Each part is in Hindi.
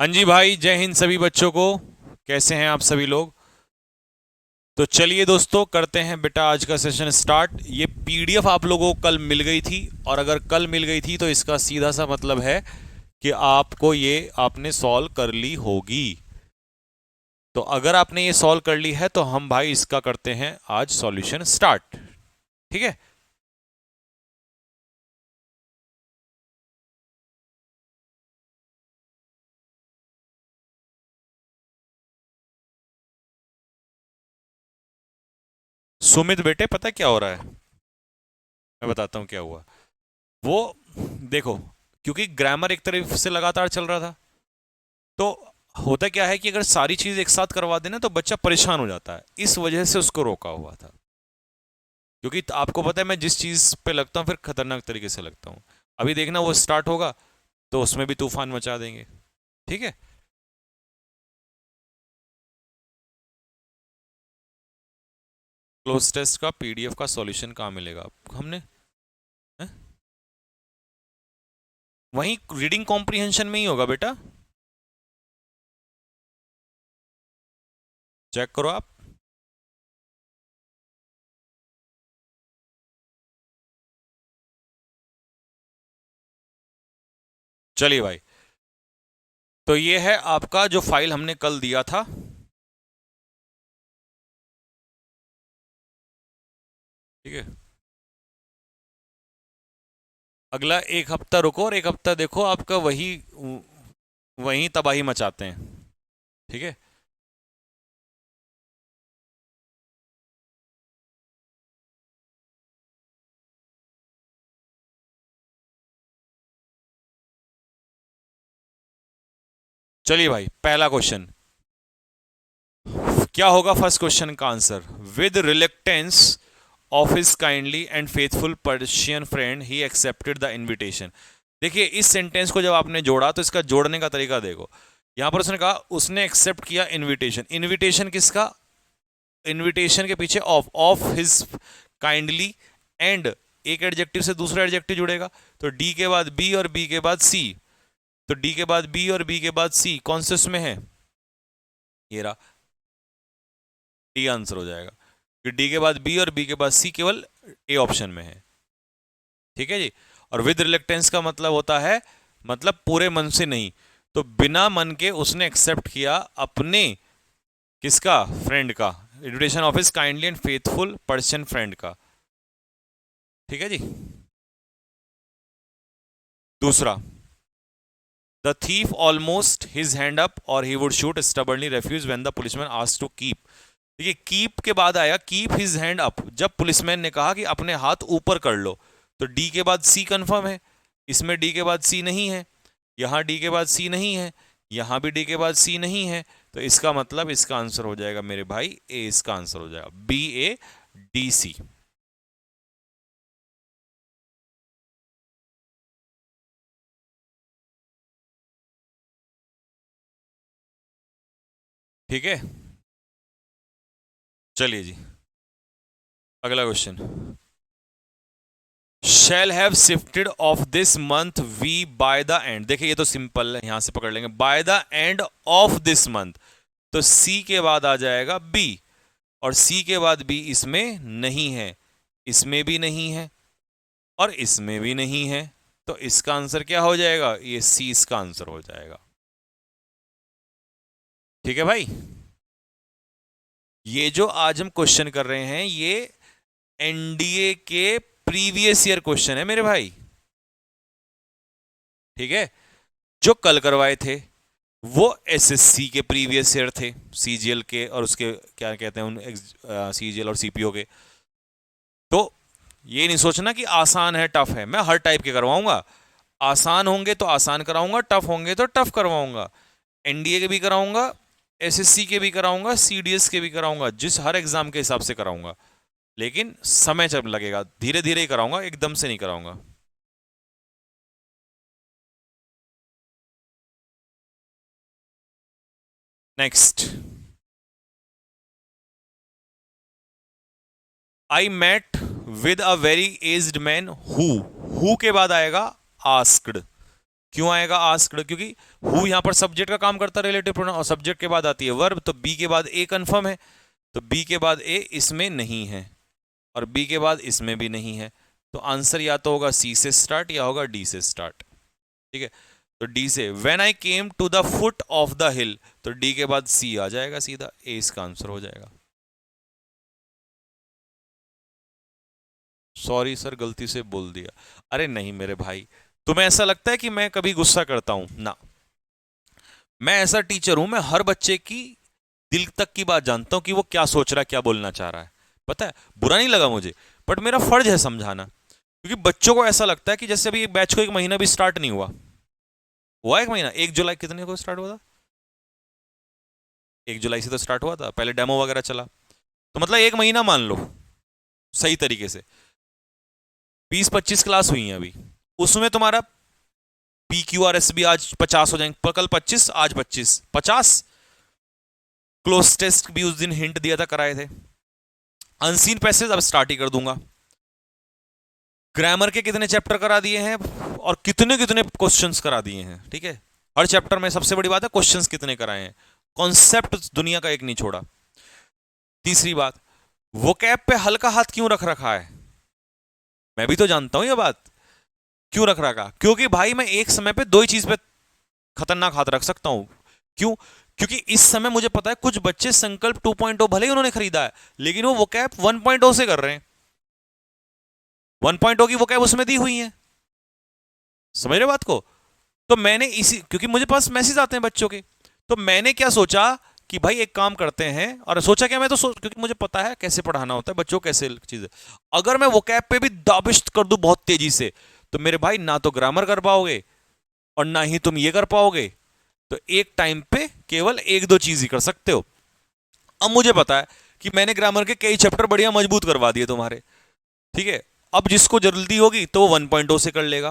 हाँ जी भाई, जय हिंद सभी बच्चों को। कैसे हैं आप सभी लोग? तो चलिए दोस्तों, करते हैं बेटा आज का सेशन स्टार्ट। ये पीडीएफ आप लोगों को कल मिल गई थी, और अगर कल मिल गई थी तो इसका सीधा सा मतलब है कि आपको ये आपने सॉल्व कर ली होगी। तो अगर आपने ये सॉल्व कर ली है तो हम भाई इसका करते हैं आज सॉल्यूशन स्टार्ट। ठीक है। सुमित बेटे, पता क्या हो रहा है? मैं बताता हूँ क्या हुआ। वो देखो, क्योंकि ग्रामर एक तरफ से लगातार चल रहा था, तो होता क्या है कि अगर सारी चीज एक साथ करवा देना तो बच्चा परेशान हो जाता है। इस वजह से उसको रोका हुआ था, क्योंकि आपको पता है मैं जिस चीज पे लगता हूँ फिर खतरनाक तरीके से लगता हूँ। अभी देखना वो स्टार्ट होगा तो उसमें भी तूफान मचा देंगे। ठीक है। क्लोज टेस्ट का पीडीएफ का सॉल्यूशन कहाँ मिलेगा हमने? है? वहीं रीडिंग कॉम्प्रिहेंशन में ही होगा बेटा। चेक करो आप। चलिए भाई, तो ये है आपका जो फाइल हमने कल दिया था। ठीक है। अगला एक हफ्ता रुको और एक हफ्ता देखो, आपका वही वही तबाही मचाते हैं। ठीक है। चलिए भाई, पहला क्वेश्चन क्या होगा? फर्स्ट क्वेश्चन का answer, with reluctance of his kindly and faithful Persian friend he accepted the invitation. देखिए, इस सेंटेंस को जब आपने जोड़ा तो इसका जोड़ने का तरीका देखो। यहां पर उसने कहा उसने एक्सेप्ट किया इनविटेशन। इनविटेशन किसका? इनविटेशन के पीछे of, of his kindly and, एक एडजेक्टिव से दूसरा एडजेक्टिव जुड़ेगा, तो डी के बाद बी और बी के बाद सी। तो डी के बाद बी और बी के बाद सी कौन से उसमें है? ये रहा, डी आंसर हो जाएगा, कि डी के बाद बी और बी के बाद सी केवल ए ऑप्शन में है। ठीक है जी। और विद रिलेक्टेंस का मतलब होता है, मतलब पूरे मन से नहीं, तो बिना मन के उसने एक्सेप्ट किया अपने, किसका? फ्रेंड का, invitation of his kindly and faithful person friend का। ठीक है जी। दूसरा, the thief almost his hand up और he would shoot stubbornly refuse when the policeman asked to keep. देखिए, कीप के बाद आया कीप हिज हैंड अप, जब पुलिसमैन ने कहा कि अपने हाथ ऊपर कर लो। तो डी के बाद सी कंफर्म है, इसमें डी के बाद सी नहीं है, यहां डी के बाद सी नहीं है, यहां भी डी के बाद सी नहीं है। तो इसका मतलब इसका आंसर हो जाएगा मेरे भाई ए, इसका आंसर हो जाएगा बी ए डी सी। ठीक है। चलिए जी, अगला question, shall have shifted of this month we by the end. देखिए ये तो सिंपल है, यहां से पकड़ लेंगे, by the end of this month. तो सी के बाद आ जाएगा बी, और सी के बाद बी इसमें नहीं है, इसमें भी नहीं है, और इसमें भी नहीं है। तो इसका आंसर क्या हो जाएगा? ये सी इसका आंसर हो जाएगा। ठीक है भाई। ये जो आज हम क्वेश्चन कर रहे हैं ये एनडीए के प्रीवियस ईयर क्वेश्चन है मेरे भाई। ठीक है। जो कल करवाए थे वो एसएससी के प्रीवियस ईयर थे, सीजीएल के, और उसके क्या कहते हैं उन सीजीएल और सीपीओ के। तो ये नहीं सोचना कि आसान है टफ है, मैं हर टाइप के करवाऊंगा। आसान होंगे तो आसान कराऊंगा, टफ होंगे तो टफ करवाऊंगा। एनडीए के भी कराऊंगा, एसएससी के भी कराऊंगा, सीडीएस के भी कराऊंगा, जिस हर एग्जाम के हिसाब से कराऊंगा। लेकिन समय जब लगेगा, धीरे धीरे ही कराऊंगा, एकदम से नहीं कराऊंगा। Next, I met with a very aged man who, who के बाद आएगा आस्क्ड। क्यों आएगा आस्क्ड? क्योंकि हु यहां पर सब्जेक्ट का काम करता है रिलेटिव प्रोनाउन, और सब्जेक्ट के बाद आती है वर्ब, तो बी के बाद ए कंफर्म है, तो बी के बाद ए इसमें नहीं है, और बी के बाद इसमें भी नहीं है। तो आंसर या तो होगा सी से स्टार्ट या होगा डी से स्टार्ट। ठीक है, तो डी से when I came to the foot of the hill, तो डी के बाद सी आ जाएगा सीधा, ए इसका आंसर हो जाएगा। सॉरी सर, गलती से बोल दिया। अरे नहीं मेरे भाई, तुम्हें ऐसा लगता है कि मैं कभी गुस्सा करता हूं ना? मैं ऐसा टीचर हूं, मैं हर बच्चे की दिल तक की बात जानता हूं कि वो क्या सोच रहा है, क्या बोलना चाह रहा है। पता है, बुरा नहीं लगा मुझे, बट मेरा फर्ज है समझाना, क्योंकि बच्चों को ऐसा लगता है कि जैसे अभी एक बैच को एक महीना भी स्टार्ट नहीं हुआ। हुआ एक महीना, 1 जुलाई कितने को स्टार्ट हुआ था? 1 जुलाई से तो स्टार्ट हुआ था, पहले डेमो वगैरह चला, तो मतलब एक महीना मान लो सही तरीके से। 20-25 क्लास हुई हैं अभी, उसमें तुम्हारा पी क्यू आर एस भी आज 50 हो जाएंगे, कल 25, आज 25 50। क्लोज टेस्ट भी उस दिन हिंट दिया था, कराए थे। अनसीन पैसेज अब स्टार्ट ही कर दूंगा। ग्रामर के कितने चैप्टर करा दिए हैं, और कितने कितने क्वेश्चंस करा दिए हैं। ठीक है, हर चैप्टर में सबसे बड़ी बात है क्वेश्चंस कितने कराए हैं, कॉन्सेप्ट दुनिया का एक नहीं छोड़ा। तीसरी बात, वोकैब पे हल्का हाथ क्यों रख रखा है? मैं भी तो जानता हूं ये बात, क्यों रख रखा? क्योंकि भाई मैं एक समय पे दो ही चीज पे खतरनाक हाथ रख सकता हूं। क्यों? क्योंकि इस समय मुझे पता है कुछ बच्चे संकल्प 2.0 भले ही उन्होंने खरीदा है, लेकिन वो वोकैब 1.0 से कर रहे हैं। 1.0 की वोकैब उसमें दी हुई है, समझ रहे बात को? तो मैंने इसी, क्योंकि मुझे पास मैसेज आते हैं बच्चों के, तो मैंने क्या सोचा कि भाई एक काम करते हैं, और सोचा क्या, मैं तो क्योंकि मुझे पता है कैसे पढ़ाना होता है बच्चों को, कैसे चीज है। अगर मैं वोकैब पे भी दाबिश कर दूं बहुत तेजी से, तो मेरे भाई ना तो ग्रामर कर पाओगे और ना ही तुम ये कर पाओगे। तो एक टाइम पे केवल एक दो चीज ही कर सकते हो। अब मुझे पता है कि मैंने ग्रामर के कई चैप्टर बढ़िया मजबूत करवा दिए तुम्हारे। ठीक है, अब जिसको जल्दी होगी तो वो 1.0 से कर लेगा।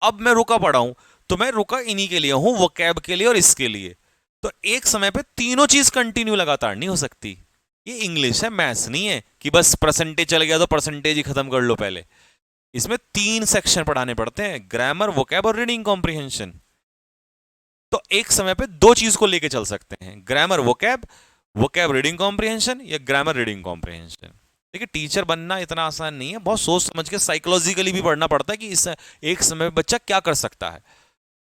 अब मैं रुका पड़ा हूं, तो मैं रुका इन्हीं के लिए हूं, वो कैब के लिए और इसके लिए। तो एक समय पे तीनों चीज कंटिन्यू लगातार नहीं हो सकती। ये इंग्लिश है, मैथ्स नहीं है कि बस परसेंटेज चल गया तो परसेंटेज ही खत्म कर लो पहले। इसमें 3 सेक्शन पढ़ाने पड़ते हैं, ग्रामर, वोकैब और रीडिंग कॉम्प्रिहेंशन। तो एक समय पे दो चीज को लेके चल सकते हैं, grammar vocab, vocab reading comprehension, या ग्रामर रीडिंग कॉम्प्रिहेंशन। देखिए, टीचर बनना इतना आसान नहीं है, बहुत सोच समझ के साइकोलॉजिकली भी पढ़ना पड़ता है कि इस एक समय में बच्चा क्या कर सकता है।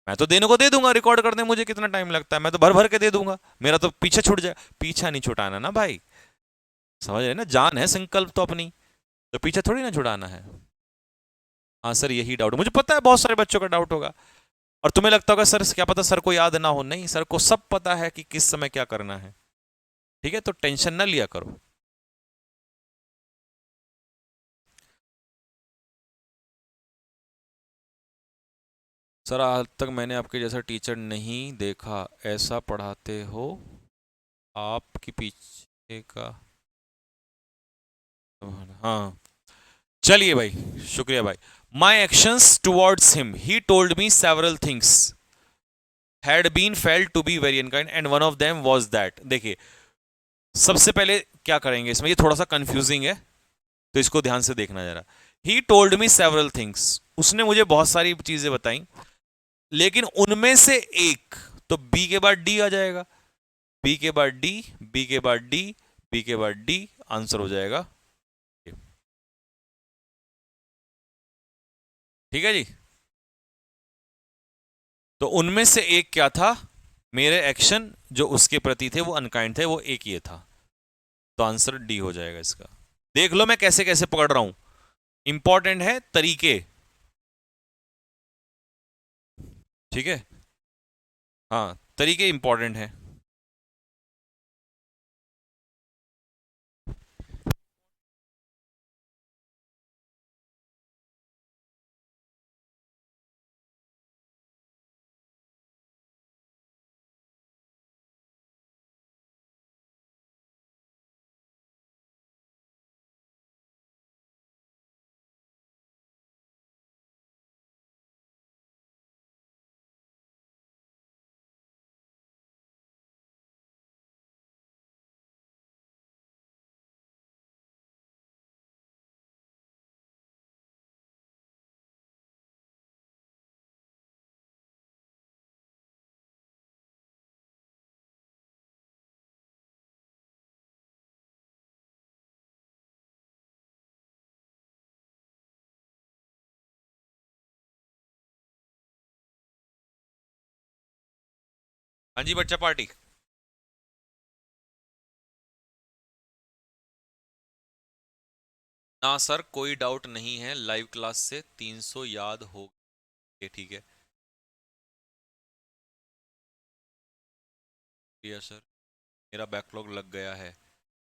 मैं तो देने को दे दूंगा, रिकॉर्ड करने मुझे कितना टाइम लगता है, मैं तो भर भर के दे दूंगा, मेरा तो पीछे छूट जाए। पीछा नहीं छुटाना ना भाई, समझ रहे ना, जान है संकल्प तो अपनी, तो पीछे थोड़ी ना छुड़ाना है। हाँ सर, यही डाउट मुझे पता है बहुत सारे बच्चों का डाउट होगा, और तुम्हें लगता होगा सर क्या पता सर को याद ना हो। नहीं, सर को सब पता है कि किस समय क्या करना है। ठीक है, तो टेंशन ना लिया करो। सर आज तक मैंने आपके जैसा टीचर नहीं देखा, ऐसा पढ़ाते हो, आपके पीछे का। हाँ, चलिए भाई, शुक्रिया भाई। My actions towards him, he told me several things, had been felt to be very unkind and one of them was that. देखिए, सबसे पहले क्या करेंगे इसमें, ये थोड़ा सा कंफ्यूजिंग है, तो इसको ध्यान से देखना जरा। ही टोल्ड मी सेवरल थिंग्स, उसने मुझे बहुत सारी चीजें बताई, लेकिन उनमें से एक, तो बी के बाद डी आ जाएगा, बी के बाद डी, बी के बाद डी, बी के बाद डी, आंसर हो जाएगा। ठीक है जी, तो उनमें से एक क्या था, मेरे एक्शन जो उसके प्रति थे वो अनकाइंड थे, वो एक ये था, तो आंसर डी हो जाएगा इसका। देख लो मैं कैसे कैसे पकड़ रहा हूं, इंपॉर्टेंट है तरीके। ठीक है, हाँ, तरीके इंपॉर्टेंट है। हाँ जी बच्चा पार्टी। ना सर कोई डाउट नहीं है, लाइव क्लास से 300 याद हो गए, ठीक है। यस सर, मेरा बैकलॉग लग गया है,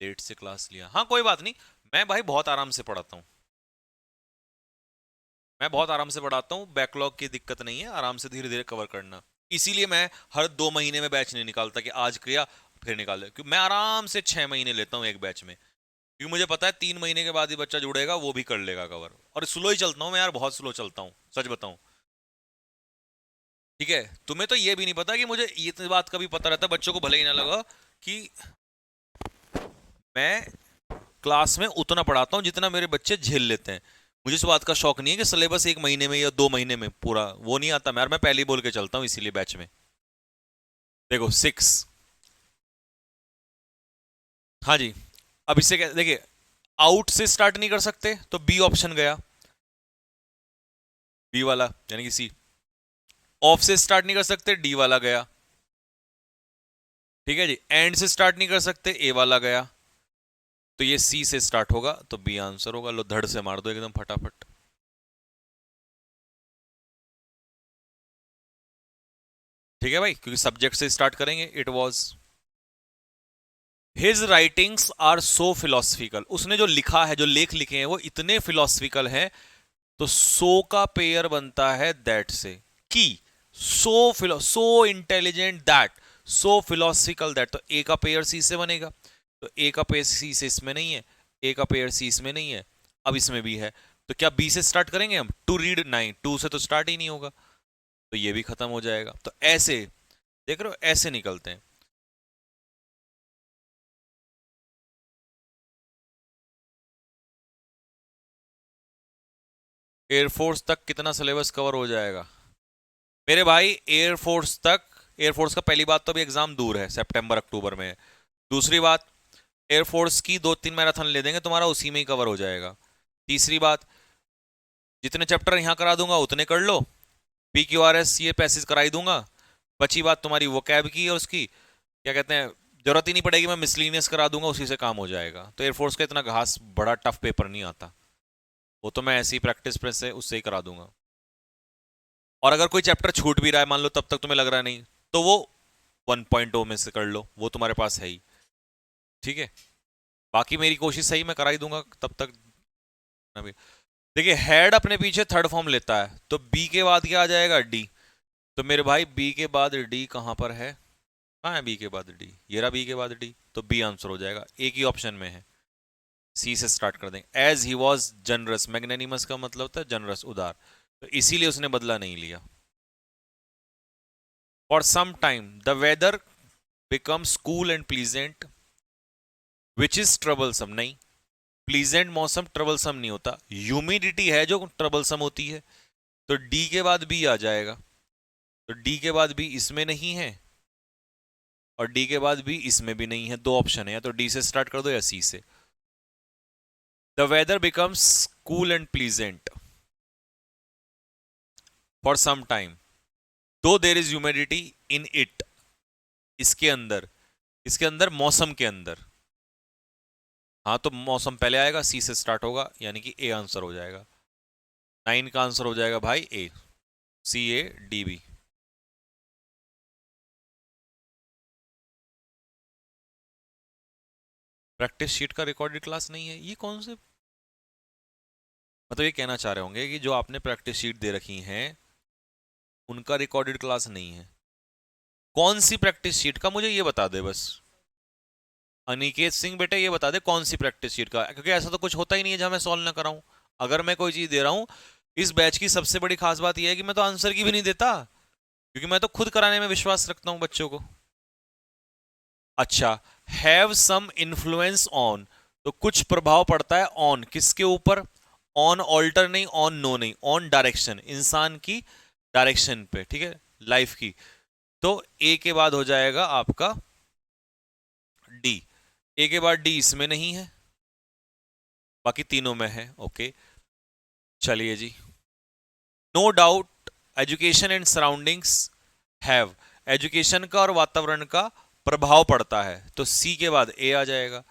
लेट से क्लास लिया। हाँ कोई बात नहीं, मैं भाई बहुत आराम से पढ़ाता हूँ, मैं बहुत आराम से पढ़ाता हूँ, बैकलॉग की दिक्कत नहीं है, आराम से धीरे धीरे कवर करना। इसीलिए मैं हर 2 महीने में बैच नहीं निकालता कि आज किया फिर निकाले, क्योंकि मैं आराम से 6 महीने लेता हूँ एक बैच में, क्योंकि मुझे पता है 3 महीने के बाद ही बच्चा जुड़ेगा, वो भी कर लेगा कवर। और स्लो ही चलता हूँ मैं यार, बहुत स्लो चलता हूँ, सच बताऊँ। ठीक है, तुम्हें तो ये भी नहीं पता कि मुझे ये बात का भी पता रहता है, बच्चों को भले ही ना लगा कि मैं क्लास में उतना पढ़ाता हूँ जितना मेरे बच्चे झेल लेते हैं। मुझे इस बात का शौक नहीं है कि सिलेबस 1 महीने में या 2 महीने में पूरा, वो नहीं आता। मैं पहले ही बोल के चलता हूँ इसीलिए बैच में। देखो 6। हाँ जी, अब इससे क्या देखिए, आउट से स्टार्ट नहीं कर सकते तो बी ऑप्शन गया, बी वाला यानी कि सी। ऑफ से स्टार्ट नहीं कर सकते, डी वाला गया। ठीक है जी, एंड से स्टार्ट नहीं कर सकते, ए वाला गया। तो ये सी से स्टार्ट होगा तो बी आंसर होगा। लो धड़ से मार दो एकदम फटाफट। ठीक है भाई, क्योंकि सब्जेक्ट से स्टार्ट करेंगे। It was his writings are so philosophical, उसने जो लिखा है, जो लेख लिखे हैं वो इतने फिलोसफिकल हैं, तो सो का पेयर बनता है दैट से। की so intelligent that, so philosophical that, तो ए का पेयर सी से बनेगा। तो ए का पेयर सी से इसमें नहीं है, ए का पेयर सी इसमें नहीं है, अब इसमें भी है। तो क्या बी से स्टार्ट करेंगे हम? टू रीड, नहीं, टू से तो स्टार्ट ही नहीं होगा, तो ये भी खत्म हो जाएगा। तो ऐसे देख रहे हो, ऐसे निकलते हैं। एयरफोर्स तक कितना सिलेबस कवर हो जाएगा मेरे भाई? एयरफोर्स तक, एयरफोर्स का पहली बात तो अभी एग्जाम दूर है, सितंबर अक्टूबर में है। दूसरी बात, एयरफोर्स की 2-3 मैराथन ले देंगे तुम्हारा, उसी में ही कवर हो जाएगा। तीसरी बात, जितने चैप्टर यहां करा दूंगा उतने कर लो, पी क्यू आर एस ये पैसेज कराई दूंगा। बची बात तुम्हारी वो कैब की और उसकी क्या कहते हैं, जरूरत ही नहीं पड़ेगी, मैं मिसलिनियस करा दूंगा, उसी से काम हो जाएगा। तो एयरफोर्स का इतना घास बड़ा टफ पेपर नहीं आता, वो तो मैं ऐसी ही प्रैक्टिस प्रेस से उससे ही करा दूंगा। और अगर कोई चैप्टर छूट भी रहा है मान लो, तब तक तुम्हें लग रहा नहीं, तो वो 1.0 में से कर लो, वो तुम्हारे पास है ही। ठीक है, बाकी मेरी कोशिश सही, मैं करा ही दूंगा तब तक। अभी देखिए, हेड अपने पीछे थर्ड फॉर्म लेता है, तो बी के बाद क्या आ जाएगा? डी। तो मेरे भाई बी के बाद डी कहां पर है? कहां है बी के बाद डी? ये रहा बी के बाद डी, तो बी आंसर हो जाएगा, एक ही ऑप्शन में है। सी से स्टार्ट कर देंगे। एज ही वॉज जनरस, मैग्नेनिमस का मतलब होता है जनरस, उदार, तो इसीलिए उसने बदला नहीं लिया। For some time the weather becomes cool and pleasant which is troublesome, नहीं, प्लीजेंट मौसम ट्रबलसम नहीं होता, ह्यूमिडिटी है जो ट्रबलसम होती है। तो डी के बाद बी आ जाएगा, तो डी के बाद बी इसमें नहीं है, और डी के बाद बी इसमें भी नहीं है, दो ऑप्शन है, या तो डी से स्टार्ट कर दो या सी से। The weather becomes cool and pleasant for some time though there is humidity in it, इसके अंदर, इसके अंदर मौसम के अंदर। हाँ तो मौसम पहले आएगा, सी से स्टार्ट होगा, यानी कि ए आंसर हो जाएगा। 9 का आंसर हो जाएगा भाई A, C A D B. Practice sheet का रिकॉर्डेड क्लास नहीं है, ये कौन से, मतलब ये कहना चाह रहे होंगे कि जो आपने प्रैक्टिस शीट दे रखी हैं उनका रिकॉर्डेड क्लास नहीं है। कौन सी प्रैक्टिस शीट का, मुझे ये बता दे बस। अनिकेत सिंह बेटे ये बता दे कौन सी प्रैक्टिस शीट का, क्योंकि ऐसा तो कुछ होता ही नहीं है जहां मैं सॉल्व ना कराऊं। अगर मैं कोई चीज दे रहा हूं, इस बैच की सबसे बड़ी खास बात यह है कि मैं तो आंसर की भी नहीं देता, क्योंकि मैं तो खुद कराने में विश्वास रखता हूं बच्चों को। अच्छा, हैव सम इन्फ्लुएंस ऑन, तो कुछ प्रभाव पड़ता है ऑन, किसके ऊपर? ऑन ऑल्टर नहीं, ऑन नो नहीं, ऑन डायरेक्शन, इंसान की डायरेक्शन पे, ठीक है, लाइफ की। तो ए के बाद हो जाएगा आपका डी। ए के बाद डी इसमें नहीं है, बाकी तीनों में है। ओके, चलिए जी। No doubt education and surroundings have, education का और वातावरण का प्रभाव पड़ता है, तो सी के बाद ए आ जाएगा।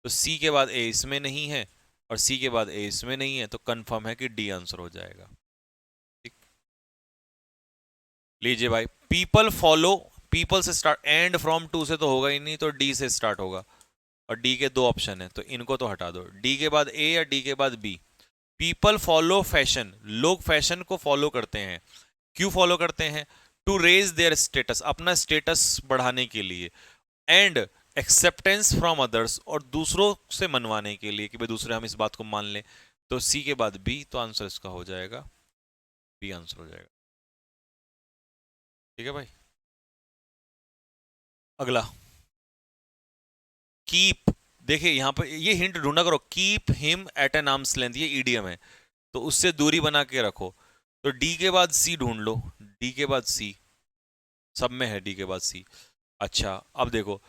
तो सी के बाद ए इसमें नहीं है और सी के बाद ए इसमें नहीं है, तो कंफर्म है कि डी आंसर हो जाएगा। ठीक, लीजिए भाई, पीपल फॉलो, पीपल से स्टार्ट, एंड फ्रॉम टू से तो होगा ही नहीं, तो डी से स्टार्ट होगा और डी के दो ऑप्शन है, तो इनको तो हटा दो। डी के बाद ए या डी के बाद बी। पीपल फॉलो फैशन, लोग फैशन को फॉलो करते हैं। क्यों फॉलो करते हैं? टू रेज देयर स्टेटस, अपना स्टेटस बढ़ाने के लिए। एंड एक्सेप्टेंस फ्रॉम अदर्स, और दूसरों से मनवाने के लिए कि भाई दूसरे हम इस बात को मान लें। तो सी के बाद बी, तो आंसर इसका हो जाएगा बी, आंसर हो जाएगा। ठीक है भाई, अगला कीप। देखिए यहां पर ये हिंट ढूंढा करो, keep him at an arm's length, ये ईडीएम है, तो उससे दूरी बना के रखो। तो डी के बाद सी ढूंढ लो, डी के बाद सी, सब में है डी के बाद सी। अच्छा अब देखो,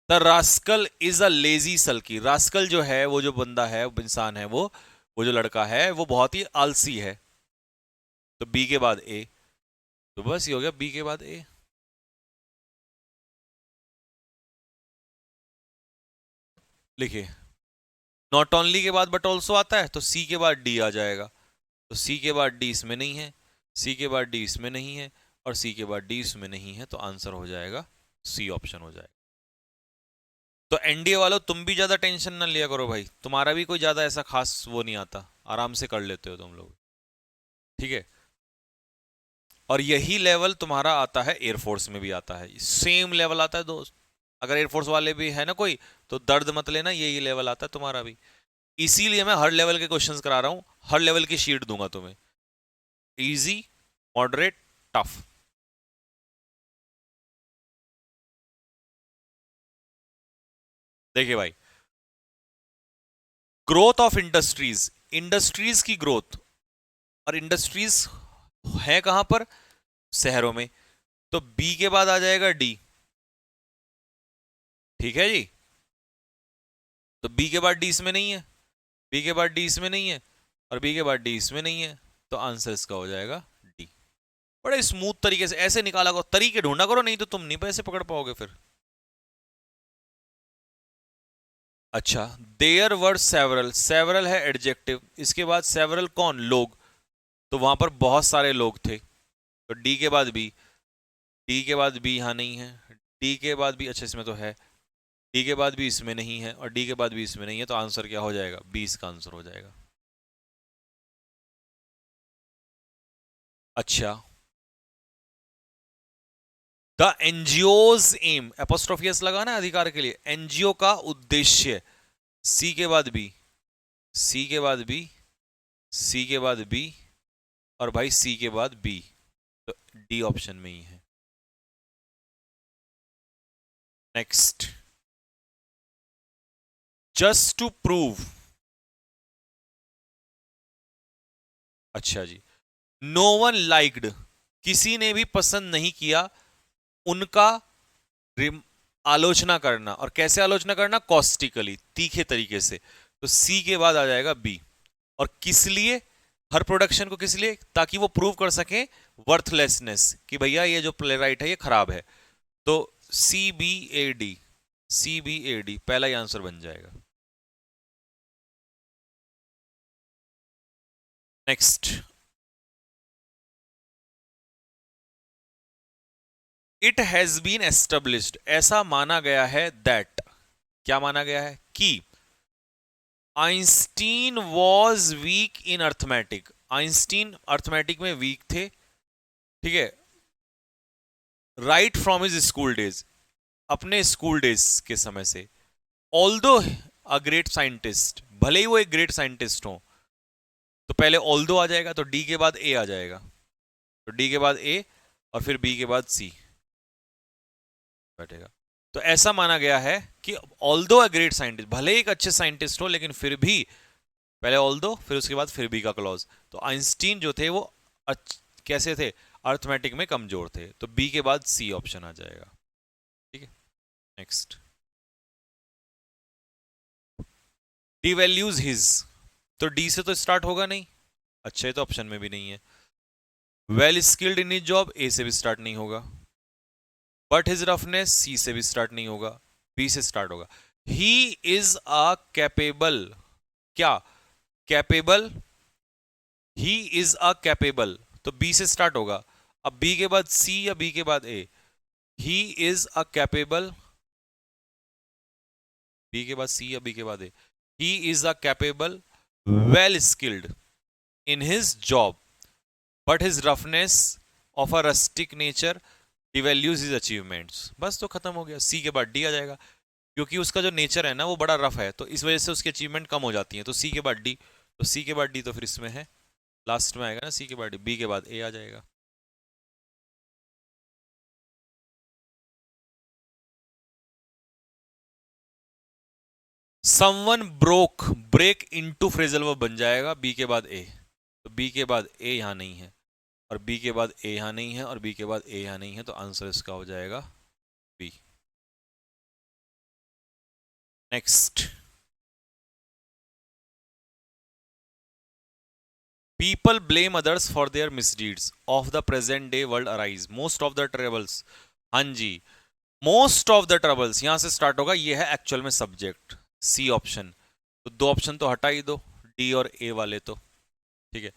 the rascal is a lazy sulky, rascal जो है वो जो बंदा है, वो इंसान है, वो जो लड़का है वो बहुत ही आलसी है। तो बी के बाद ए, तो बस ये हो गया बी के बाद ए। लिखिए, नॉट ओनली के बाद बट ऑल्सो आता है, तो सी के बाद डी आ जाएगा। तो सी के बाद डी इसमें नहीं है, सी के बाद डी इसमें नहीं है और सी के बाद डी इसमें नहीं है, तो आंसर हो जाएगा सी, ऑप्शन हो जाएगा। तो एनडीए वालों तुम भी ज्यादा टेंशन ना लिया करो भाई, तुम्हारा भी कोई ज्यादा ऐसा खास वो नहीं आता, आराम से कर लेते हो तुम लोग। ठीक है, और यही लेवल तुम्हारा आता है एयरफोर्स में भी आता है, सेम लेवल आता है दोस्त। अगर एयरफोर्स वाले भी है ना कोई, तो दर्द मत लेना, यही लेवल आता है तुम्हारा भी। इसीलिए मैं हर लेवल के क्वेश्चंस करा रहा हूं, हर लेवल की शीट दूंगा तुम्हें, इजी, मॉडरेट, टफ। देखिए भाई, ग्रोथ ऑफ इंडस्ट्रीज, इंडस्ट्रीज की ग्रोथ, और इंडस्ट्रीज है कहां पर? शहरों में। तो बी के बाद आ जाएगा डी। ठीक है जी, तो बी के बाद डी इसमें नहीं है, बी के बाद डी इसमें नहीं है और बी के बाद डी इसमें नहीं है, तो आंसर इसका हो जाएगा डी। बड़े स्मूथ तरीके से ऐसे निकाला करो, तरीके ढूंढा करो, नहीं तो तुम नहीं पैसे पकड़ पाओगे फिर। अच्छा, देयर वर सेवरल, सेवरल है एडजेक्टिव, इसके बाद सेवरल कौन? लोग, तो वहां पर बहुत सारे लोग थे, तो डी के बाद बी, डी के बाद बी यहां नहीं है, डी के बाद भी, अच्छा इसमें तो है, डी के बाद भी इसमें नहीं है और डी के बाद भी इसमें नहीं है, तो आंसर क्या हो जाएगा? बी इसका आंसर हो जाएगा। अच्छा, द एनजीओज एम, एपोस्ट्रोफियस लगा ना अधिकार के लिए, एनजीओ का उद्देश्य, सी के बाद बी, सी के बाद बी, सी के बाद बी और भाई सी के बाद बी, तो डी ऑप्शन में ही है। नेक्स्ट, जस्ट टू प्रूव, अच्छा जी, नो वन लाइक्ड, किसी ने भी पसंद नहीं किया उनका आलोचना करना, और कैसे आलोचना करना? कॉस्टिकली, तीखे तरीके से, तो सी के बाद आ जाएगा बी। और किस लिए? हर प्रोडक्शन को किस लिए? ताकि वो प्रूव कर सके वर्थलेसनेस, कि भैया ये जो प्ले राइट है ये खराब है, तो C B A D, C B A D पहला ही आंसर बन जाएगा। Next, it has been established, ऐसा माना गया है, दैट, क्या माना गया है? कि Einstein was weak in arithmetic, Einstein arithmetic में वीक थे, ठीक है, right from his school days, अपने स्कूल डेज के समय से, ऑल्दो अ ग्रेट साइंटिस्ट, भले ही वो एक ग्रेट साइंटिस्ट हो, तो पहले ऑल्दो आ जाएगा, तो डी के बाद ए आ जाएगा, तो डी के बाद ए और फिर बी के बाद सी बैठेगा। तो ऐसा माना गया है कि ऑल्दो अ ग्रेट साइंटिस्ट, भले एक अच्छे साइंटिस्ट हो, लेकिन फिर भी पहले ऑल्दो फिर उसके बाद फिर भी का क्लॉज, तो आइंस्टीन जो थे वो कैसे थे? अर्थमेटिक में कमजोर थे, तो बी के बाद सी ऑप्शन आ जाएगा। ठीक है, नेक्स्ट, डी वैल्यूज हिज, तो डी से तो स्टार्ट होगा नहीं, अच्छा ये तो ऑप्शन में भी नहीं है, well skilled in his job, A से भी स्टार्ट नहीं होगा। बट हिज रफनेस, सी से भी स्टार्ट नहीं होगा, बी से स्टार्ट होगा। ही इज अ कैपेबल, क्या capable, he is a capable, तो बी से स्टार्ट होगा। अब बी के बाद सी या बी के बाद A, he is a capable, B के बाद सी या बी के बाद A, he is a capable well skilled in his job, but his roughness of a rustic nature devalues his achievements. बस तो खत्म हो गया, सी के बाद डी आ जाएगा, क्योंकि उसका जो नेचर है ना वो बड़ा रफ है, तो इस वजह से उसकी अचीवमेंट कम हो जाती है, तो सी के बाद डी, तो सी के बाद डी तो फिर इसमें है, लास्ट में आएगा ना सी के बाद डी, बी के बाद ए आ जाएगा। Someone broke, break into phrasal verb बन जाएगा बी के बाद ए, तो बी के बाद ए यहां नहीं है, और बी के बाद ए यहां नहीं है, और बी के बाद ए यहां नहीं है, तो आंसर इसका हो जाएगा B. Next, people blame others for their misdeeds of the present day world arise, most of the travels. हाँ जी, मोस्ट ऑफ द ट्रबल्स यहां से स्टार्ट होगा, ये है एक्चुअल में सब्जेक्ट, सी ऑप्शन, तो दो ऑप्शन तो हटा ही दो, डी और ए वाले तो, ठीक है।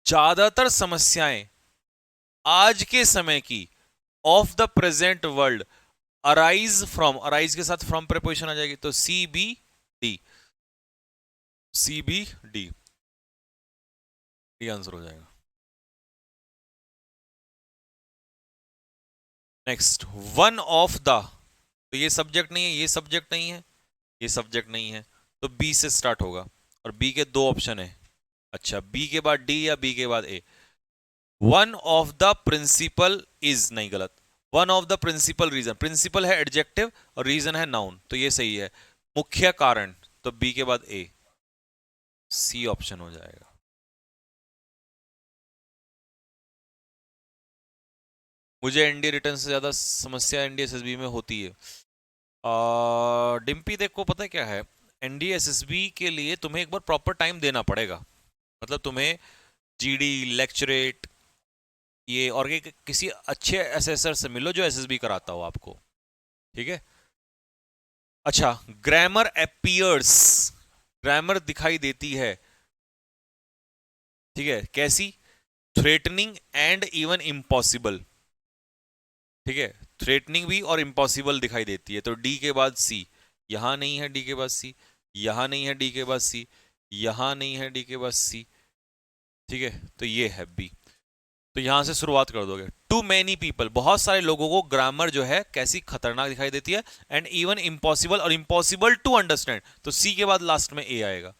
ज्यादातर समस्याएं आज के समय की, of the present world, arise from, arise के साथ फ्रॉम प्रेपोजिशन आ जाएगी, तो C B D, C B D, D answer हो जाएगा। नेक्स्ट, वन ऑफ द, तो ये सब्जेक्ट नहीं है, ये सब्जेक्ट नहीं है, ये सब्जेक्ट नहीं है, तो बी से स्टार्ट होगा, और बी के दो ऑप्शन है। अच्छा, बी के बाद डी या बी के बाद A, one of the principal is, नहीं गलत, one of the principal reason, principal है एडजेक्टिव और रीजन है नाउन, तो ये सही है, मुख्य कारण, तो बी के बाद ए, सी ऑप्शन हो जाएगा। मुझे एनडीए रिटर्न से ज्यादा समस्या एनडीए एसएसबी में होती है। डिम्पी देखो पता है क्या है, एनडीए एसएसबी के लिए तुम्हें एक बार प्रॉपर टाइम देना पड़ेगा, मतलब तुम्हें जीडी, लेक्चरेट, ये और ये किसी अच्छे एसेसर से मिलो जो एसएसबी कराता हो आपको, ठीक है। अच्छा, ग्रामर अपीयर्स, ग्रामर दिखाई देती है, ठीक है, कैसी, थ्रेटनिंग एंड इवन इम्पॉसिबल, ठीक है, थ्रेटनिंग भी और इम्पॉसिबल दिखाई देती है, तो डी के बाद सी, यहां नहीं है डी के बाद सी, यहां नहीं है डी के बाद सी, यहां नहीं है डी के बाद सी, ठीक है, तो ये है बी। तो यहां से शुरुआत कर दोगे, टू मैनी पीपल, बहुत सारे लोगों को ग्रामर जो है कैसी खतरनाक दिखाई देती है, एंड इवन इम्पॉसिबल और इम्पॉसिबल टू अंडरस्टैंड, तो सी के बाद लास्ट में ए आएगा,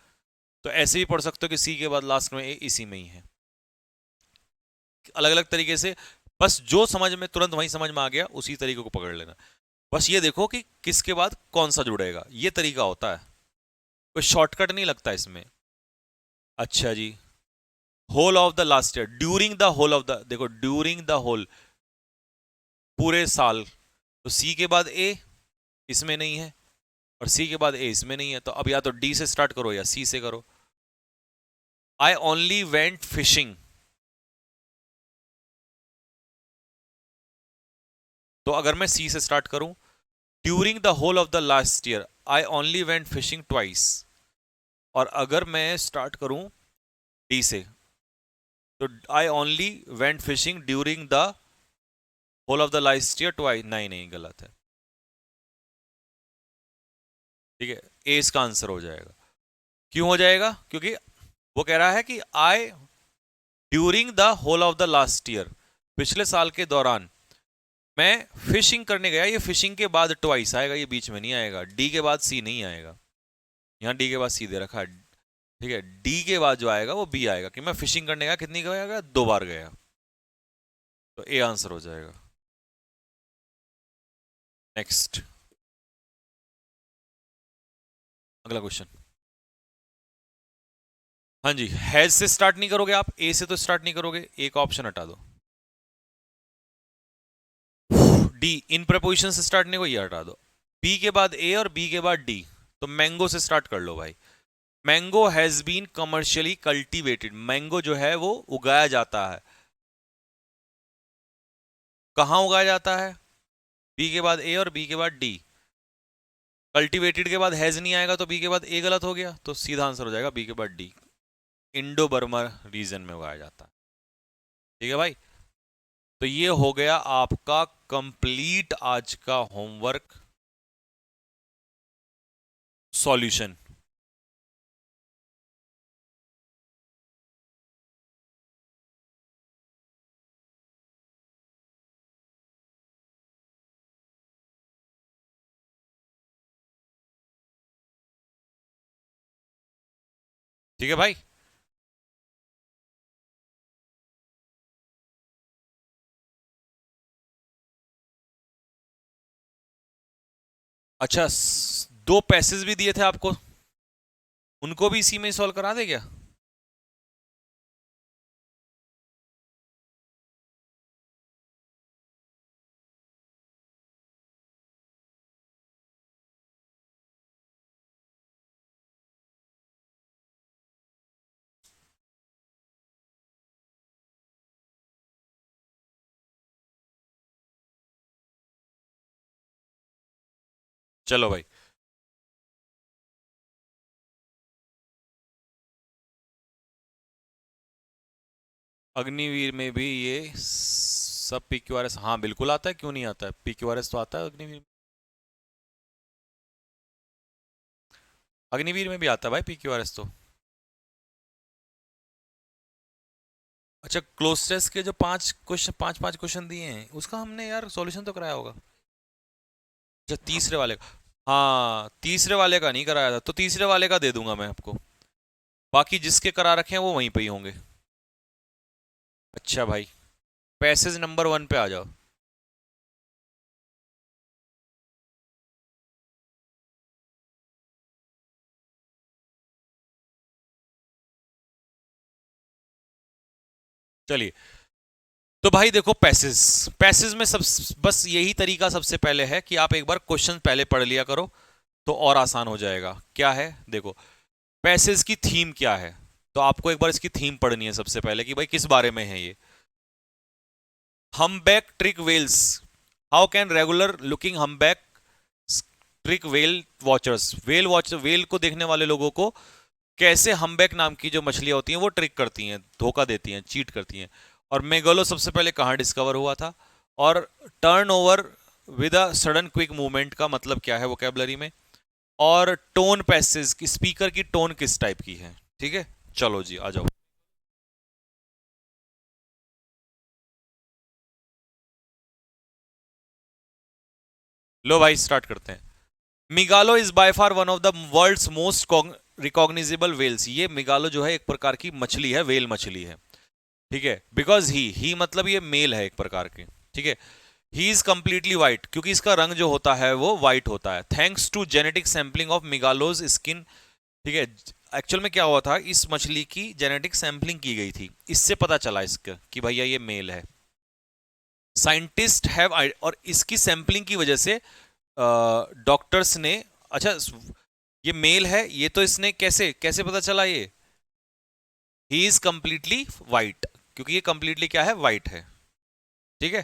तो ऐसे भी पढ़ सकते हो कि सी के बाद लास्ट में ए इसी में ही है, अलग अलग तरीके से, बस जो समझ में तुरंत वही समझ में आ गया उसी तरीके को पकड़ लेना, बस ये देखो कि किसके बाद कौन सा जुड़ेगा, ये तरीका होता है, कोई शॉर्टकट नहीं लगता इसमें। अच्छा जी, whole of the last year, during the whole of the, देखो ड्यूरिंग द होल, पूरे साल, तो सी के बाद ए इसमें नहीं है, और सी के बाद ए इसमें नहीं है, तो अब या तो डी से स्टार्ट करो या सी से करो। आई ओनली वेंट फिशिंग, तो अगर मैं सी से स्टार्ट करूं, during the whole of the last year I only went fishing twice, और अगर मैं स्टार्ट करूं डी से, तो I only went fishing during the whole of the last year twice, नहीं नहीं गलत है, ठीक है, ए इसका आंसर हो जाएगा। क्यों हो जाएगा, क्योंकि वो कह रहा है कि I during the whole of the last year, पिछले साल के दौरान मैं फिशिंग करने गया, ये फिशिंग के बाद ट्वाइस आएगा, ये बीच में नहीं आएगा, डी के बाद सी नहीं आएगा, यहाँ डी के बाद सी दे रखा है, ठीक है, डी के बाद जो आएगा वो बी आएगा, कि मैं फिशिंग करने गया, कितनी गया, दो बार गया, तो ए आंसर हो जाएगा। नेक्स्ट, अगला क्वेश्चन, हाँ जी, हैज से स्टार्ट नहीं करोगे आप, ए से तो स्टार्ट नहीं करोगे, ए का ऑप्शन हटा दो, डी इन प्रपोजिशन से स्टार्ट नहीं को, ये हटा दो, बी के बाद ए और बी के बाद डी, तो मैंगो से स्टार्ट कर लो भाई, mango has been commercially cultivated, mango जो है वो उगाया जाता है, कहाँ उगाया जाता है? बी के बाद ए और बी के बाद डी। कल्टीवेटेड के बाद हैज नहीं आएगा तो बी के बाद ए गलत हो गया, तो सीधा आंसर हो जाएगा बी के बाद डी। इंडो बर्मा रीजन में उगाया जाता है। ठीक है भाई, तो ये हो गया आपका कंप्लीट आज का होमवर्क सॉल्यूशन। ठीक है भाई, अच्छा दो पैसेज भी दिए थे आपको, उनको भी इसी में सॉल्व करा दे क्या? चलो भाई, अग्निवीर में भी ये सब PQRS, हाँ बिल्कुल आता है, क्यों नहीं आता है, PQRS तो आता है अग्निवीर। अग्निवीर में भी आता है भाई PQRS तो। अच्छा क्लोज के जो 5 क्वेश्चन, 5 5 क्वेश्चन दिए हैं, उसका हमने यार सॉल्यूशन तो कराया होगा। अच्छा तीसरे वाले का, हाँ तीसरे वाले का नहीं कराया था, तो तीसरे वाले का दे दूंगा मैं आपको, बाकी जिसके करा रखे हैं वो वहीं पे ही होंगे। अच्छा भाई, पैसेज नंबर 1 पे आ जाओ। चलिए, तो भाई देखो पैसेज, पैसेज में सब बस यही तरीका सबसे पहले है कि आप एक बार क्वेश्चन पहले पढ़ लिया करो तो और आसान हो जाएगा। क्या है देखो, पैसेज की थीम क्या है, तो आपको एक बार इसकी थीम पढ़नी है सबसे पहले कि भाई किस बारे में है ये। Humpback trick whales, how can regular looking humpback trick whale watchers, whale watcher, whale को देखने वाले लोगों को कैसे हम्बैक नाम की जो मछलियां होती हैं वो ट्रिक करती हैं, धोखा देती हैं, चीट करती हैं। और मेगालो सबसे पहले कहाँ डिस्कवर हुआ था, और turn over with a sudden quick movement का मतलब क्या है वोकेबलरी में, और टोन पैसेज की, स्पीकर की टोन किस टाइप की है। ठीक है, चलो जी आ जाओ। लो भाई स्टार्ट करते हैं। Migaloo is by far one of the world's most recognisable whales, ये मिगालो जो है एक प्रकार की मछली है, वेल मछली है। ठीक है, बिकॉज ही मतलब ये मेल है एक प्रकार के। ठीक है, ही इज कंप्लीटली व्हाइट, क्योंकि इसका रंग जो होता है वो व्हाइट होता है, thanks to genetic sampling of Migaloo's skin. ठीक है, एक्चुअल में क्या हुआ था, इस मछली की जेनेटिक सैंपलिंग की गई थी, इससे पता चला इसका कि भैया ये मेल है। साइंटिस्ट हैव, और इसकी सैंपलिंग की वजह से डॉक्टर्स ने, अच्छा ये मेल है, ये तो इसने कैसे कैसे पता चला ये, ही इज कंप्लीटली वाइट, क्योंकि ये कंप्लीटली क्या है, वाइट है। ठीक है,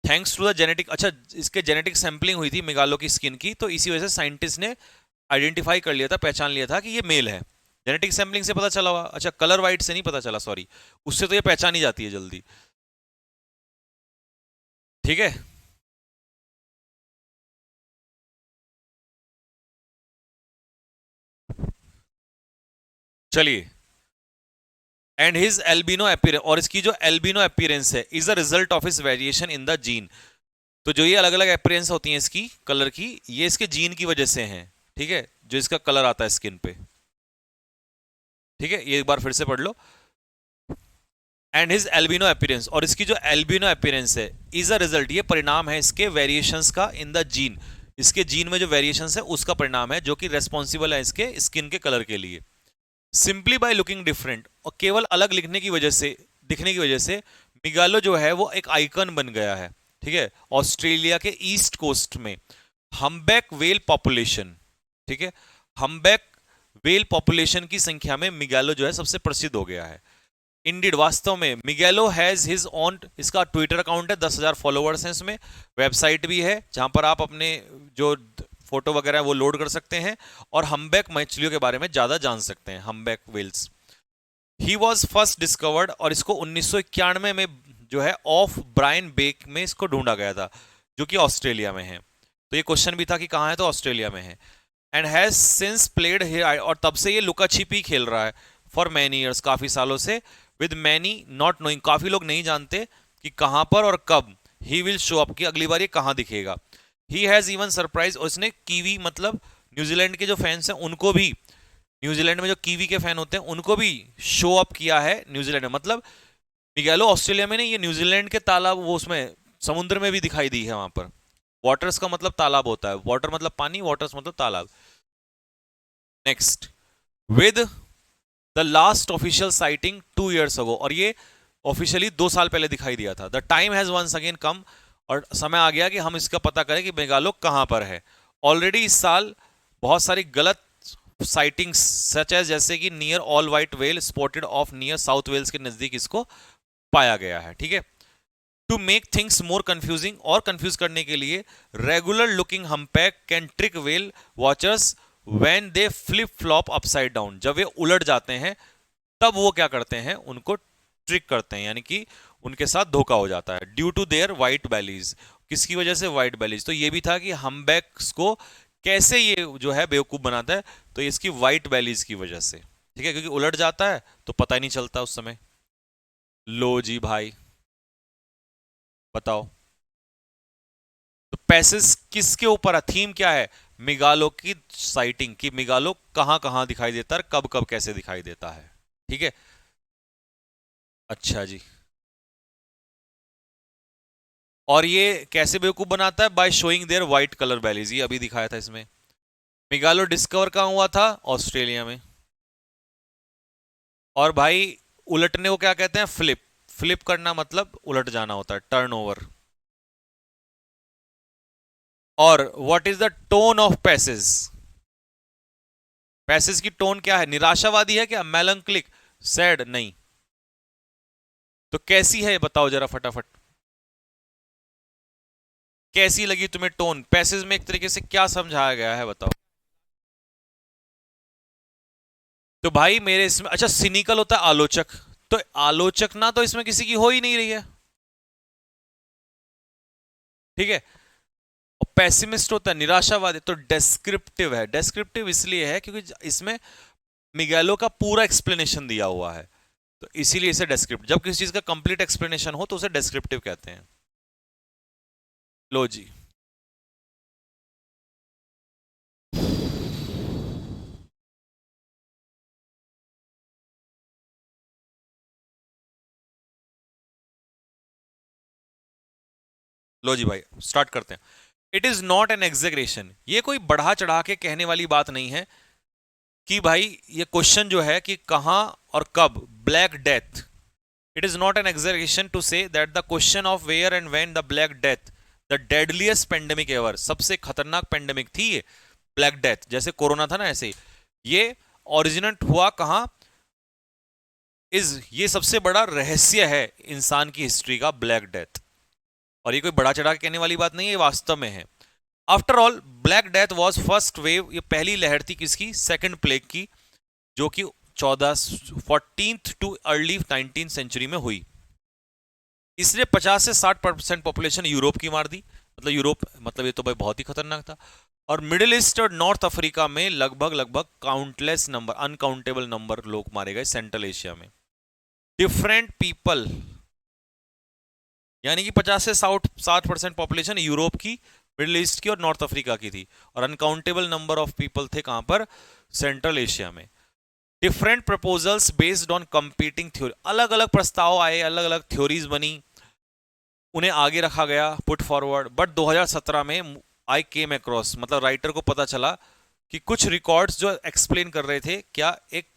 थैंक्स टू द जेनेटिक, अच्छा इसके जेनेटिक सैंपलिंग हुई थी मेगालो की स्किन की, तो इसी वजह से साइंटिस्ट ने आइडेंटिफाई कर लिया था, पहचान लिया था कि ये मेल है। जेनेटिक सैंपलिंग से पता चला हुआ, अच्छा कलर वाइट से नहीं पता चला, सॉरी, उससे तो ये पहचानी जाती है जल्दी। ठीक है, चलिए, एंड हिज एल्बिनो अपीयरेंस, और इसकी जो एल्बिनो अपीयरेंस है is a result of his variation in the gene, तो जो ये अलग अलग अपीयरेंस होती हैं इसकी कलर की, ये इसके जीन की वजह से हैं। ठीक है, जो इसका कलर आता है स्किन पे। ठीक है, ये एक बार फिर से पढ़ लो, एंड हिज एल्बिनो अपीयरेंस, और इसकी जो एल्बिनो अपीयरेंस है इज अ रिजल्ट, ये परिणाम है इसके वेरिएशंस का इन द जीन, इसके जीन में जो वेरिएशंस है उसका परिणाम है, जो कि रेस्पॉन्सिबल है इसके स्किन के कलर के लिए। सिंपली बाय लुकिंग डिफरेंट, और केवल अलग लिखने की वजह से, दिखने की वजह से मिगालो जो है वो एक आइकन बन गया है। ठीक है, ऑस्ट्रेलिया के ईस्ट कोस्ट में हम्बैक वेल पॉपुलेशन, ठीक है, हम्बैक वेल पॉपुलेशन की संख्या में मिगालो जो है सबसे प्रसिद्ध हो गया है। इंडीड, वास्तव में मिगेलो हैज हिज ऑन, इसका ट्विटर अकाउंट है, 10,000 फॉलोअर्स हैं इसमें, वेबसाइट भी है जहां पर आप अपने जो फोटो वगैरह वो लोड कर सकते हैं और हम्बैक मछलियों के बारे में ज्यादा जान सकते हैं, humpback whales. He was first discovered, और इसको 1991 में जो है ऑफ ब्रायन बेक में इसको ढूंढा गया था, जो कि ऑस्ट्रेलिया में है। तो ये क्वेश्चन भी था कि कहाँ है, तो ऑस्ट्रेलिया में है। And has since played here, और तब से ये लुका छिपी खेल रहा है फॉर मैनी ईयर्स, काफी सालों से, विद मैनी नॉट नोइंग, काफी लोग नहीं जानते कि कहां पर और कब ही विल शो अप, की अगली बार ये कहां दिखेगा। ही हैज इवन सरप्राइज, और इसने कीवी मतलब न्यूजीलैंड के जो फैंस हैं उनको भी, न्यूजीलैंड में जो कीवी के फैन होते हैं उनको भी शो अप किया है न्यूजीलैंड में। मतलब मिगेलो ऑस्ट्रेलिया में नहीं, ये न्यूजीलैंड के तालाब, वो उसमें समुद्र में भी दिखाई दी है वहां पर। वाटर्स का मतलब तालाब होता है, वाटर मतलब पानी, वाटर्स मतलब तालाब। Next, with the last official sighting 2 years ago, और ये ऑफिशियली 2 साल पहले दिखाई दिया था। The time has once again come, और समय आ गया कि हम इसका पता करें कि मेगालो कहां पर है। ऑलरेडी इस साल बहुत सारी गलत साइटिंग्स सच एज, जैसे कि near all white whale spotted of near South Wales के नजदीक इसको पाया गया है। ठीक है, to make things more confusing, और कंफ्यूज करने के लिए, regular looking humpback can trick whale watchers when they flip flop upside down, जब वे उलट जाते हैं तब वो क्या करते हैं, उनको ट्रिक करते हैं, यानी कि उनके साथ धोखा हो जाता है। Due to their white bellies, किसकी वजह से, व्हाइट बैलीज। तो ये भी था कि हम्बैक्स को कैसे ये जो है बेवकूफ बनाता है, तो इसकी व्हाइट बैलीज की वजह से। ठीक है, क्योंकि उलट जाता है तो पता ही नहीं चलता उस समय। लो जी भाई, बताओ, तो पैसेज किसके ऊपर है, थीम क्या है, मिगालो की साइटिंग, की मिगालो कहां कहां दिखाई देता है, कब कब कैसे दिखाई देता है। ठीक है, अच्छा जी। और ये कैसे बेवकूफ बनाता है, by showing there white colour Bally's, ये अभी दिखाया था इसमें। मिगालो डिस्कवर कहां हुआ था, ऑस्ट्रेलिया में। और भाई उलटने को क्या कहते हैं, फ्लिप, फ्लिप करना मतलब उलट जाना होता है, टर्न ओवर। और what is the tone of passage, passage की टोन क्या है, निराशावादी है क्या, मेलंक्लिक, सैड, नहीं। तो कैसी है बताओ जरा फटाफट, कैसी लगी तुम्हें टोन, पैसेज में एक तरीके से क्या समझाया गया है बताओ। तो भाई मेरे इसमें, अच्छा सिनिकल होता है आलोचक, तो आलोचक ना तो इसमें किसी की हो ही नहीं रही है। ठीक है, और पेसिमिस्ट होता है निराशावादी, तो डेस्क्रिप्टिव है। डेस्क्रिप्टिव इसलिए है क्योंकि इसमें मिगेलो का पूरा एक्सप्लेनेशन दिया हुआ है, तो इसीलिए इसे डेस्क्रिप्टिव, जब किसी चीज का कंप्लीट एक्सप्लेनेशन हो तो उसे डेस्क्रिप्टिव कहते हैं। लो जी, लो जी भाई स्टार्ट करते हैं। इट इज नॉट एन एग्जेगरेशन, ये कोई बढ़ा चढ़ा के कहने वाली बात नहीं है कि भाई ये क्वेश्चन जो है कि कहां और कब Black Death, it is not an exaggeration to say that the question of where and when the Black Death, the deadliest pandemic ever, सबसे खतरनाक पेंडेमिक थी ये ब्लैक डेथ, जैसे कोरोना था ना ऐसे ही, ये ओरिजिनेट हुआ कहां, इज, ये सबसे बड़ा रहस्य है इंसान की हिस्ट्री का, ब्लैक डेथ। और ये कोई बड़ा चढ़ा के कहने वाली बात नहीं है, ये वास्तव में है। After all black death was first wave, ये पहली लहर थी किसकी, सेकंड प्लेग की, जो कि 14th too early 19th century में हुई। इसने 50 से 60% पॉपुलेशन यूरोप की मार दी, मतलब यूरोप मतलब ये तो भाई बहुत ही खतरनाक था। और मिडिल ईस्ट और नॉर्थ अफ्रीका में लगभग लगभग काउंटलेस नंबर, अनकाउंटेबल नंबर लोग मारे गए सेंट्रल एशिया में। डिफरेंट पीपल, यानी कि 50 से 60% पॉपुलेशन यूरोप की, मिडिल ईस्ट की और नॉर्थ अफ्रीका की थी, और अनकाउंटेबल नंबर ऑफ पीपल थे कहां पर, सेंट्रल एशिया में। Different proposals based on competing theory, अलग अलग प्रस्ताव आए, अलग अलग थ्योरीज बनी, उन्हें आगे रखा गया, पुट फॉरवर्ड। बट 2017 में आई केम अक्रॉस, मतलब राइटर को पता चला कि कुछ रिकॉर्ड्स जो एक्सप्लेन कर रहे थे क्या, एक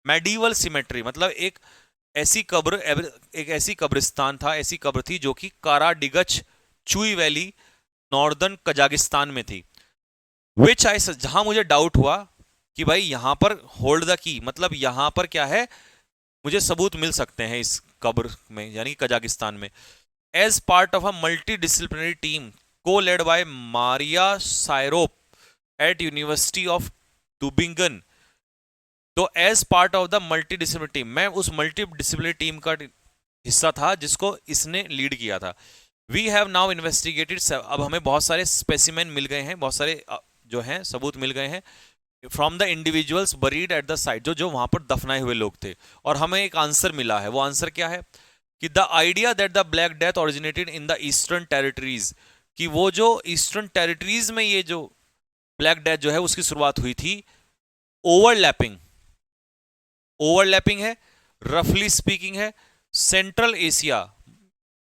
मेडिवल सिमेट्री, मतलब एक ऐसी कब्र, एक ऐसी कब्रिस्तान था, ऐसी कब्र थी जो कि काराडिगच चुई वैली नॉर्दर्न कजाकिस्तान में थी। विच आई, जहां मुझे डाउट हुआ कि भाई यहां पर होल्ड द की, मतलब यहां पर क्या है, मुझे सबूत मिल सकते हैं इस कब्र में, यानी कि कजाकिस्तान में। As part of a multidisciplinary team को लेड बाय मारिया सायरोप एट यूनिवर्सिटी ऑफ टूबिंगन। तो as part of the multidisciplinary team, मैं उस मल्टी डिसिप्लिनरी टीम का हिस्सा था जिसको इसने लीड किया था। वी हैव नाउ इन्वेस्टिगेटेड, अब हमें बहुत सारे स्पेसिमेन मिल गए हैं, बहुत सारे जो हैं सबूत मिल गए हैं from the individuals buried at the site, जो जो वहां पर दफनाए हुए लोग थे। और हमें एक आंसर मिला है, वो आंसर क्या है कि the idea that the Black death originated in the eastern territories, कि वो जो ईस्टर्न टेरिटरीज में ये जो ब्लैक डेथ जो है उसकी शुरुआत हुई थी, ओवरलैपिंग, ओवरलैपिंग है, रफली स्पीकिंग है, Central Asia,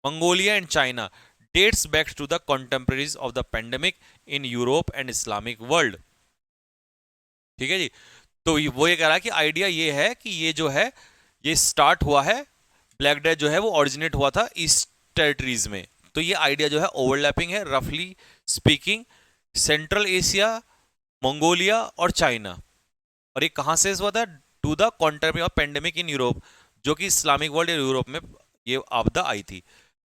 Mongolia and China, dates back to the contemporaries of the pandemic in Europe and Islamic world. ठीक है जी। तो वो ये कह रहा है कि आइडिया ये है कि ये जो है ये स्टार्ट हुआ है, ब्लैक डेथ जो है वो ओरिजिनेट हुआ था ईस्ट टेरिटरीज में। तो ये आइडिया जो है ओवरलैपिंग है, रफली स्पीकिंग, सेंट्रल एशिया, मंगोलिया और चाइना। और ये कहां से हुआ था? To the contemporary of pandemic in Europe, जो कि इस्लामिक वर्ल्ड या यूरोप में ये आपदा आई थी।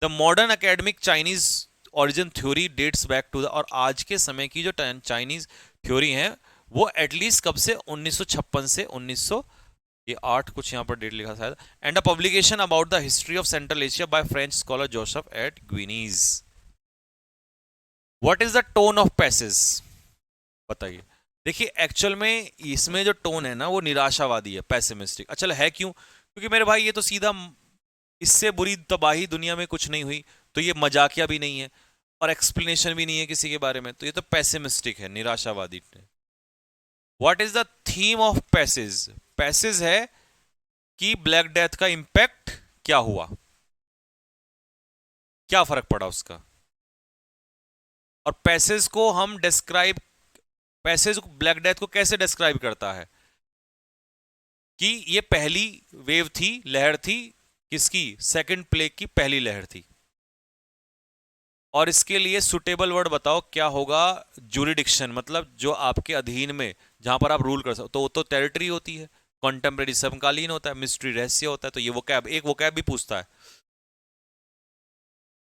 The modern academic Chinese origin theory dates back to the, और आज के समय की जो चाइनीज थ्योरी है वो एटलीस्ट कब से, 1956 से 1900, ये 8 कुछ यहां पर डेट लिखा शायद, and a publication about the history of Central Asia by French scholar Joseph de Guignes. What is the tone of passage, बताइए। देखिए एक्चुअल में इसमें जो टोन है ना वो निराशावादी है, पैसिमिस्टिक। अच्छा है क्यों? क्योंकि मेरे भाई ये तो सीधा, इससे बुरी तबाही दुनिया में कुछ नहीं हुई, तो ये मजाकिया भी नहीं है और एक्सप्लेनेशन भी नहीं है किसी के बारे में, तो ये तो पैसिमिस्टिक है, निराशावादी। What is the theme of passage? Passage है कि ब्लैक डेथ का इंपैक्ट क्या हुआ, क्या फर्क पड़ा उसका। और पैसेज को हम डिस्क्राइब, पैसेज ब्लैक डेथ को कैसे डिस्क्राइब करता है कि ये पहली वेव थी, लहर थी किसकी? सेकंड प्लेग की पहली लहर थी। और इसके लिए सुटेबल वर्ड बताओ क्या होगा? जुरिडिक्शन, मतलब जो आपके अधीन में, जहां पर आप रूल कर सकते, तो वो तो टेरिटरी होती है, कॉन्टेम्परेरी समकालीन होता है, मिस्ट्री रहस्य होता है, तो ये वोकैब, एक वोकैब भी पूछता है।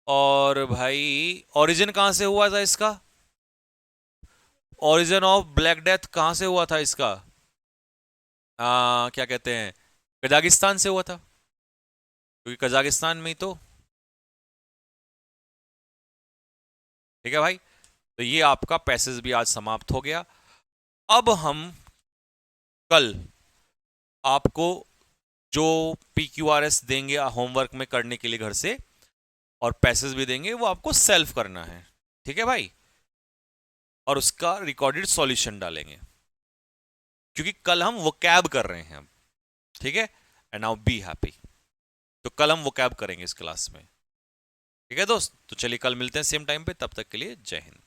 और भाई ओरिजिन कहां से हुआ था इसका? ओरिजिन ऑफ ब्लैक डेथ कहां से हुआ था इसका? क्या कहते हैं, कजाकिस्तान से हुआ था, क्योंकि कजाकिस्तान में ही तो। ठीक है भाई, तो ये आपका पैसेज भी आज समाप्त हो गया। अब हम कल आपको जो PQRS देंगे होमवर्क में करने के लिए घर से, और पैसेज भी देंगे, वो आपको सेल्फ करना है। ठीक है भाई, और उसका रिकॉर्डेड सॉल्यूशन डालेंगे, क्योंकि कल हम वोकैब कर रहे हैं। ठीक है, एंड नाउ बी हैप्पी। तो कल हम वोकैब करेंगे इस क्लास में। ठीक है दोस्त, तो चलिए कल मिलते हैं सेम टाइम पे, तब तक के लिए जय हिंद।